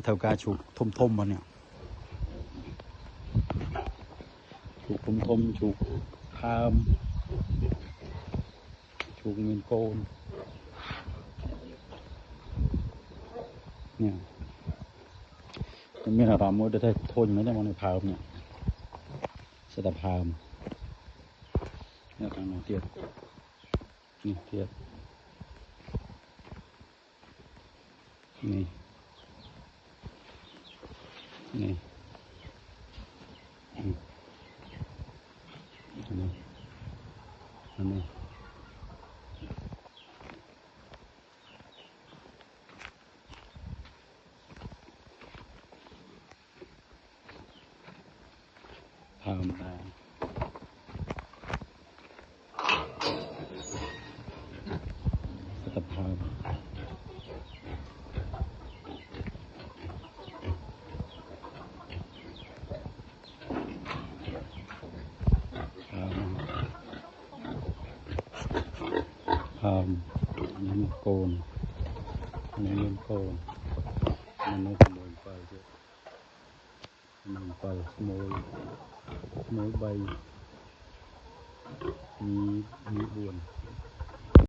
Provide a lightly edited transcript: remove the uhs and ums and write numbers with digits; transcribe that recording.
theo ca chụp thôm thôm mà nè chụp thôm thôm chụp tham chụp nguyên côn nè mình là làm mỗi đợt thôi mấy này phàm nè sẽ tập phàm nè thằng nào tiệt nè tiệt nè nè nè phàm là sẽ tập phàm những cồn những cồn nó mồi bay chứ mồi bay mồi bay mi buồn